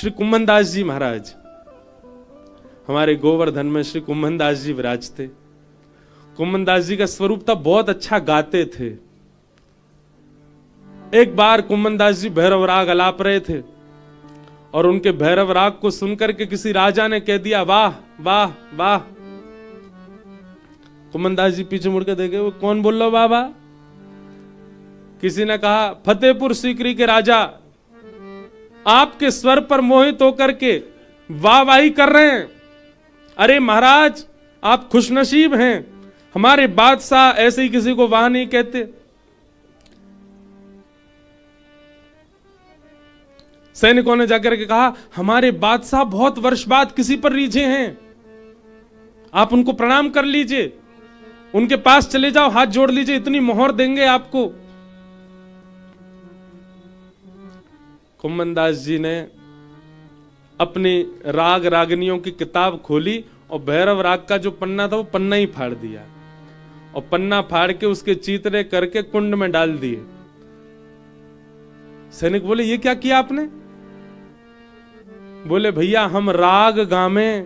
श्री कुम्भनदास जी महाराज, हमारे गोवर्धन में श्री कुम्भनदास जी विराजते। कुम्भनदास जी का स्वरूप था, बहुत अच्छा गाते थे। एक बार कुम्भनदास जी भैरव राग अलाप रहे थे और उनके भैरव राग को सुनकर के किसी राजा ने कह दिया, वाह वाह वाह। कुम्भनदास जी पीछे मुड़कर देखे, वो कौन बोल रहा बाबा? किसी ने कहा, फतेहपुर सीकरी के राजा आपके स्वर पर मोहित होकर के वाहवाही कर रहे हैं। अरे महाराज, आप खुशनसीब हैं, हमारे बादशाह ऐसे ही किसी को वाह नहीं कहते। सैनिकों ने जाकर के कहा, हमारे बादशाह बहुत वर्ष बाद किसी पर रीझे हैं, आप उनको प्रणाम कर लीजिए, उनके पास चले जाओ, हाथ जोड़ लीजिए, इतनी मोहर देंगे आपको। कुम्भनदास जी ने अपनी राग रागनियों की किताब खोली और भैरव राग का जो पन्ना था वो पन्ना ही फाड़ दिया और पन्ना फाड़ के उसके चीतरे करके कुंड में डाल दिए। सैनिक बोले, ये क्या किया आपने? बोले, भैया हम राग गामे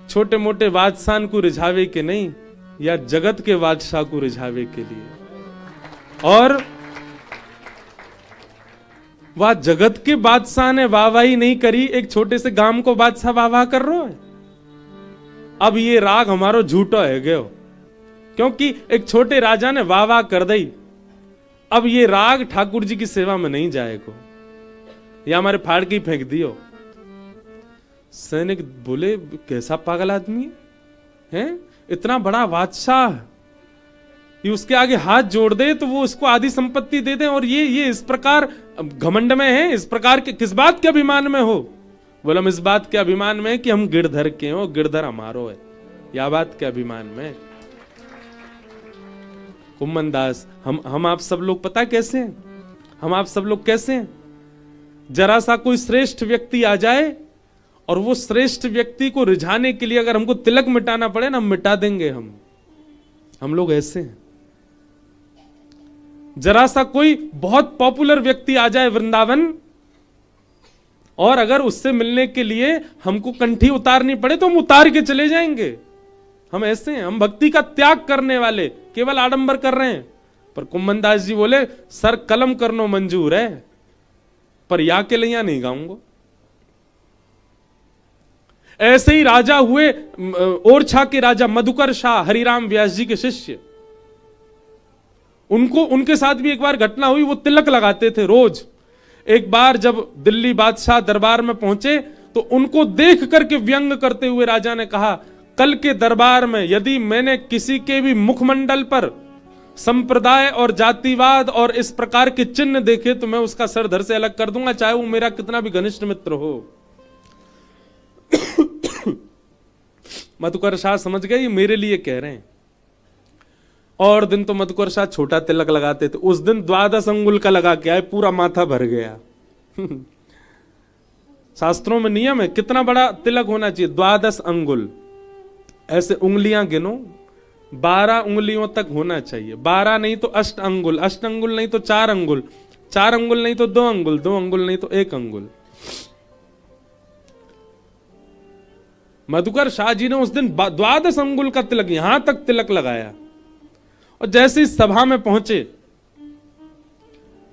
छोटे मोटे बादशाह को रिझावे के नहीं, या जगत के बादशाह को रिझावे के लिए। और वह जगत के बादशाह ने वाहवाही नहीं करी, एक छोटे से गांव को बादशाह वाह कर रहा है। अब ये राग हमारो झूठो है गयो, क्योंकि एक छोटे राजा ने वाह कर दी। अब ये राग ठाकुर जी की सेवा में नहीं जाएगा, या हमारे फाड़ के ही फेंक दियो। सैनिक बोले, कैसा पागल आदमी है, इतना बड़ा बादशाह, ये उसके आगे हाथ जोड़ दे तो वो उसको आधी संपत्ति दे दे, और ये इस प्रकार घमंड में है, इस प्रकार के किस बात के अभिमान में हो? बोला, हम इस बात के अभिमान में कि हम गिरधर के हो, गिरधर हमारो है, या बात के अभिमान में। कुम्भनदास, हम आप सब लोग पता कैसे हैं? हम आप सब लोग कैसे हैं? जरा सा कोई श्रेष्ठ व्यक्ति आ जाए और वो श्रेष्ठ व्यक्ति को रिझाने के लिए अगर हमको तिलक मिटाना पड़े ना, हम मिटा देंगे। हम लोग ऐसे हैं। जरा सा कोई बहुत पॉपुलर व्यक्ति आ जाए वृंदावन, और अगर उससे मिलने के लिए हमको कंठी उतारनी पड़े तो हम उतार के चले जाएंगे। हम ऐसे हैं, हम भक्ति का त्याग करने वाले, केवल आडंबर कर रहे हैं। पर कुम्भनदास जी बोले, सर कलम करनो मंजूर है, पर या के लिया नहीं गाऊंगा। ऐसे ही राजा हुए ओरछा के राजा मधुकर शाह, हरिराम व्यास जी के शिष्य। उनके साथ भी एक बार घटना हुई, वो तिलक लगाते थे रोज। एक बार जब दिल्ली बादशाह दरबार में पहुंचे तो उनको देख करके व्यंग करते हुए राजा ने कहा, कल के दरबार में यदि मैंने किसी के भी मुखमंडल पर संप्रदाय और जातिवाद और इस प्रकार के चिन्ह देखे तो मैं उसका सर धड़ से अलग कर दूंगा, चाहे वो मेरा कितना भी घनिष्ठ मित्र हो। मधुकर शाह समझ गए ये मेरे लिए कह रहे हैं। और दिन तो मधुकर शाह छोटा तिलक लगाते थे, उस दिन 12 अंगुल का लगा के आए, पूरा माथा भर गया। शास्त्रों में नियम है कितना बड़ा तिलक होना चाहिए, 12 अंगुल। ऐसे उंगलियां गिनो, 12 उंगलियों तक होना चाहिए। 12 नहीं तो 8 अंगुल, 8 अंगुल नहीं तो 4 अंगुल, 4 अंगुल नहीं तो 2 अंगुल, 2 अंगुल नहीं तो 1 अंगुल। मधुकर शाह जी ने उस दिन 12 अंगुल का तिलक, यहां तक तिलक लगाया। और जैसे ही सभा में पहुंचे,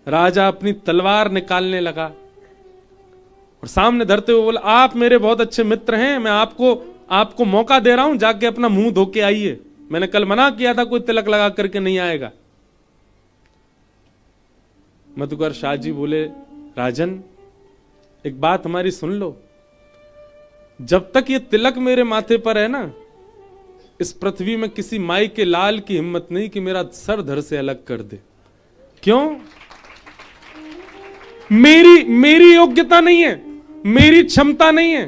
राजा अपनी तलवार निकालने लगा और सामने धरते हुए बोला, आप मेरे बहुत अच्छे मित्र हैं, मैं आपको मौका दे रहा हूं, जाके अपना मुंह धो के आइए। मैंने कल मना किया था कोई तिलक लगा करके नहीं आएगा। मधुकर शाह जी बोले, राजन एक बात हमारी सुन लो, जब तक ये तिलक मेरे माथे पर है ना, इस पृथ्वी में किसी माई के लाल की हिम्मत नहीं कि मेरा सर धड़ से अलग कर दे। क्यों? मेरी योग्यता नहीं है, मेरी क्षमता नहीं है।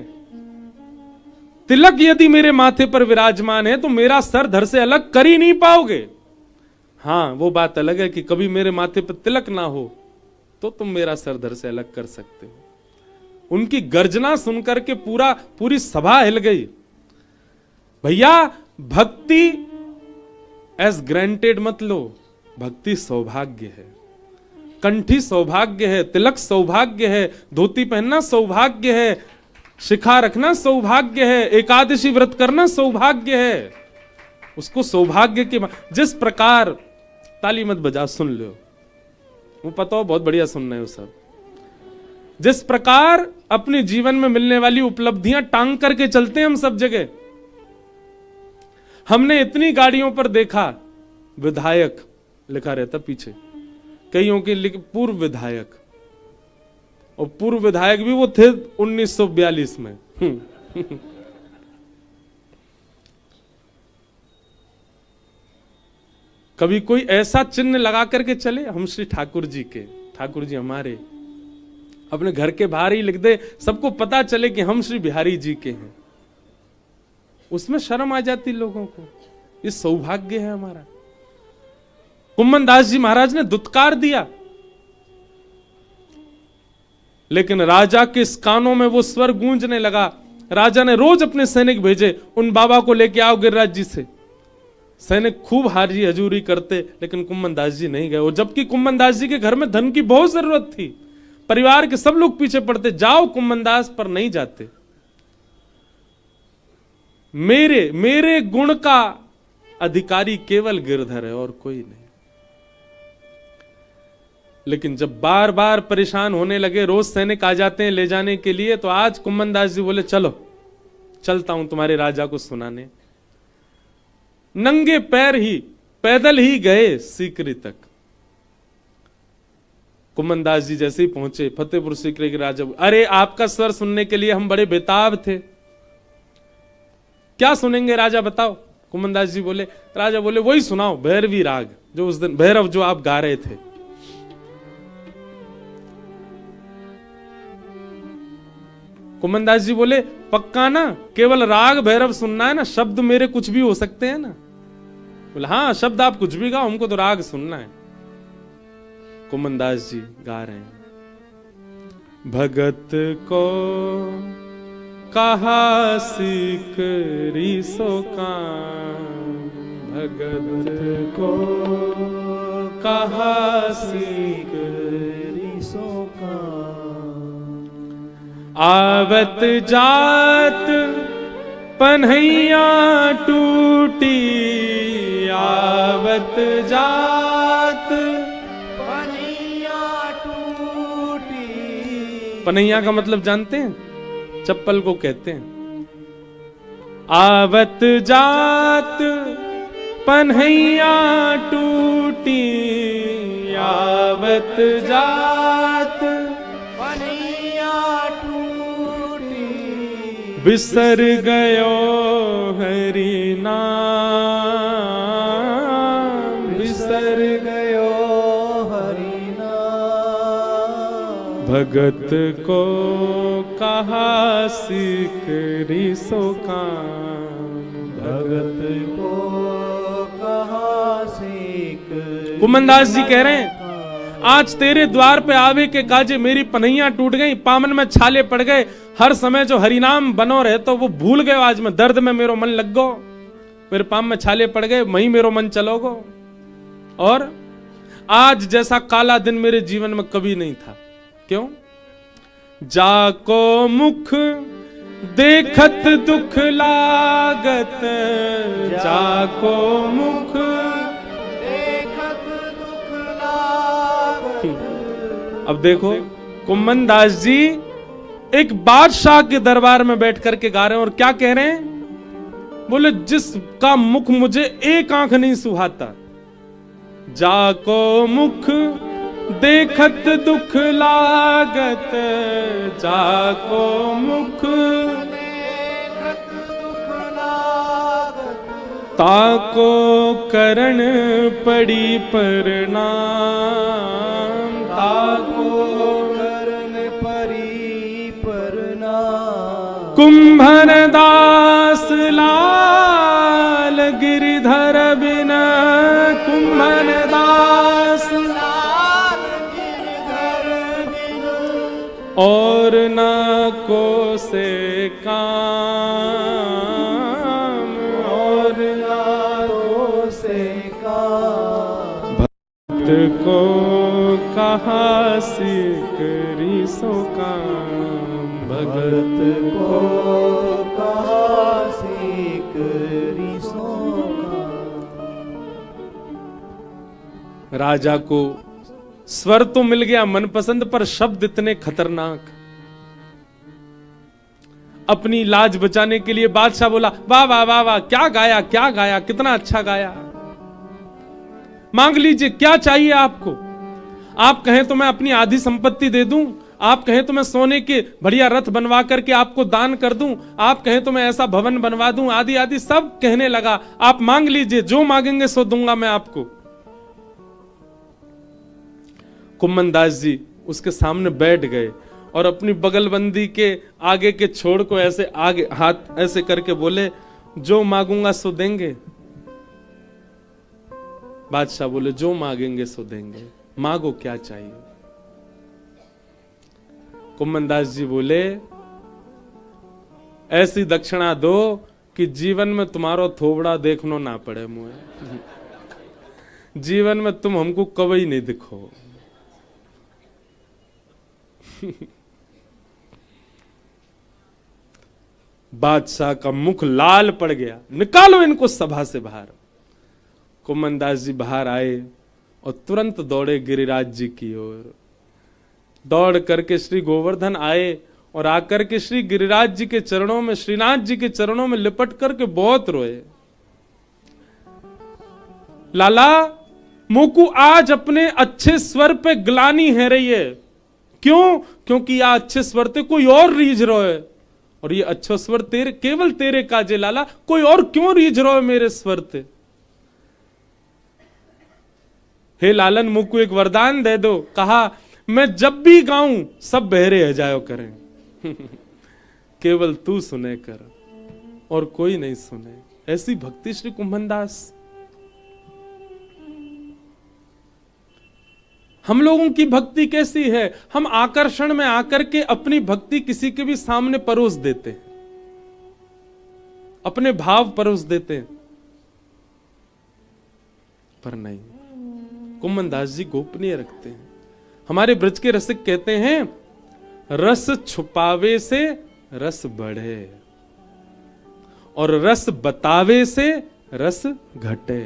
तिलक यदि मेरे माथे पर विराजमान है तो मेरा सर धड़ से अलग कर ही नहीं पाओगे। हां, वो बात अलग है कि कभी मेरे माथे पर तिलक ना हो तो तुम मेरा सर धड़ से अलग कर सकते हो। उनकी गर्जना सुनकर के पूरी सभा हिल गई। भैया, भक्ति एज ग्रांटेड मत लो, भक्ति सौभाग्य है। कंठी सौभाग्य है, तिलक सौभाग्य है, धोती पहनना सौभाग्य है, शिखा रखना सौभाग्य है, एकादशी व्रत करना सौभाग्य है। उसको सौभाग्य के जिस प्रकार, ताली मत बजा, सुन लो, वो पता हो बहुत बढ़िया सुन रहे हो सब। जिस प्रकार अपने जीवन में मिलने वाली उपलब्धियां टांग करके चलते हैं हम सब जगह। हमने इतनी गाड़ियों पर देखा विधायक लिखा रहता पीछे, कईयों के लिखे पूर्व विधायक, और पूर्व विधायक भी वो थे 1942 में। कभी कोई ऐसा चिन्ह लगा करके चले, हम श्री ठाकुर जी के, ठाकुर जी हमारे, अपने घर के बाहर ही लिख दे, सबको पता चले कि हम श्री बिहारी जी के हैं। उसमें शर्म आ जाती लोगों को। ये सौभाग्य है हमारा। कुम्मन दास जी महाराज ने दुत्कार दिया, लेकिन राजा के कानों में वो स्वर गूंजने लगा। राजा ने रोज अपने सैनिक भेजे, उन बाबा को लेके आओ गिरिराज जी से। सैनिक खूब हाजी हजूरी करते, लेकिन कुम्मन दास जी नहीं गए। और जबकि कुम्मन दास जी के घर में धन की बहुत जरूरत थी, परिवार के सब लोग पीछे पड़ते, जाओ कुम्मन दास, पर नहीं जाते। मेरे गुण का अधिकारी केवल गिरधर है और कोई नहीं। लेकिन जब बार बार परेशान होने लगे, रोज सैनिक आ जाते हैं ले जाने के लिए, तो आज कुम्मन दास जी बोले चलो चलता हूं तुम्हारे राजा को सुनाने। नंगे पैर ही, पैदल ही गए सीकरी तक। कुम्मन दास जी जैसे ही पहुंचे फतेहपुर सीकरी के राजा, अरे आपका स्वर सुनने के लिए हम बड़े बेताब थे। क्या सुनेंगे राजा बताओ? कुम्मन दास जी बोले, राजा बोले वही सुनाओ, भैरवी राग, जो उस दिन भैरव जो आप गा रहे थे। कुम्मन दास जी बोले, पक्का ना, केवल राग भैरव सुनना है ना, शब्द मेरे कुछ भी हो सकते हैं ना? बोले हाँ, शब्द आप कुछ भी गाओ, हमको तो राग सुनना है। कुम्मन दास जी गा रहे हैं, भगत को कहा सीकरी सो काम, भगत को कहा सीकरी सो काम, आवत जात पन्हैया टूटी, आवत जात पन्हैया टूटी। पन्हैया का मतलब जानते हैं? चप्पल को कहते हैं। आवत जात पन्हैया टूटी, आवत जात पन्हैया टूटी, बिसर गयो हरि नाम, बिसर गयो हरि नाम, भगत को कहा सीकरी सो काम, भगत को कहा सीकरी। कुम्मन दास जी कह रहे हैं, आज तेरे द्वार पे आवे के काजे मेरी पन्हैया टूट गई, पामन में छाले पड़ गए, हर समय जो हरिनाम बनो रहे तो वो भूल गए। आज मैं दर्द में मेरो मन लग गो, मेरे पाम में छाले पड़ गए, वहीं मेरो मन चलोगो। और आज जैसा काला दिन मेरे जीवन में कभी नहीं था। क्यों? जाको मुख देखत दुख लागत, जाको मुख देखत दुख लागत। अब देखो, कुम्मन दास जी एक बादशाह के दरबार में बैठ करके गा रहे हैं, और क्या कह रहे हैं? बोले जिसका मुख मुझे एक आंख नहीं सुहाता, जाको मुख देखत दुख लागत, जाको मुख देखत दुख लागत, ताको करण पड़ी प्रणाम, ताको करण पड़ी प्रणाम। कुंभन दास लाल गिरिधर बिना, कुंभन दास और ना को से काम, और ना को से काम, भक्त को का कहा सीख रीसो काम, भगत को कहा सीख रीसो काम। राजा को स्वर तो मिल गया मनपसंद, पर शब्द इतने खतरनाक। अपनी लाज बचाने के लिए बादशाह बोला, वाह वाह वाह वाह, क्या गाया क्या गाया, कितना अच्छा गाया, मांग लीजिए क्या चाहिए आपको। आप कहें तो मैं अपनी आधी संपत्ति दे दूं, आप कहें तो मैं सोने के बढ़िया रथ बनवा करके आपको दान कर दूं, आप कहें तो मैं ऐसा भवन बनवा दूं, आदि आदि सब कहने लगा। आप मांग लीजिए, जो मांगेंगे सो दूंगा मैं आपको। कुम्मन दास जी उसके सामने बैठ गए और अपनी बगलबंदी के आगे के छोड़ को ऐसे आगे हाथ ऐसे करके बोले, जो मांगूंगा सो देंगे। बादशाह बोले, जो मांगेंगे सो देंगे, मांगो क्या चाहिए। कुम्मन दास जी बोले, ऐसी दक्षिणा दो कि जीवन में तुम्हारो थोबड़ा देखनो ना पड़े मुझे, जीवन में तुम हमको कभी नहीं दिखो। बादशाह का मुख लाल पड़ गया, निकालो इनको सभा से बाहर। कुम्मन दास जी बाहर आए और तुरंत दौड़े गिरिराज जी की ओर। दौड़ करके श्री गोवर्धन आए और आकर के श्री गिरिराज जी के चरणों में, श्रीनाथ जी के चरणों में लिपट करके बहुत रोए। लाला मोकू आज अपने अच्छे स्वर पे ग्लानी है रही है। क्यों? क्योंकि या अच्छे स्वर ते कोई और रीझ रहो है, और ये अच्छा स्वर तेरे, केवल तेरे काजे लाला, कोई और क्यों रीझ रहो है मेरे स्वर ते। हे लालन मुकु एक वरदान दे दो। कहा, मैं जब भी गाऊं सब बहरे हजायो करें, केवल तू सुने कर और कोई नहीं सुने। ऐसी भक्ति श्री कुम्भन दास। हम लोगों की भक्ति कैसी है? हम आकर्षण में आकर के अपनी भक्ति किसी के भी सामने परोस देते हैं, अपने भाव परोस देते हैं, पर नहीं, कुम्भन दास जी गोपनीय रखते हैं। हमारे ब्रज के रसिक कहते हैं, रस छुपावे से रस बढ़े और रस बतावे से रस घटे।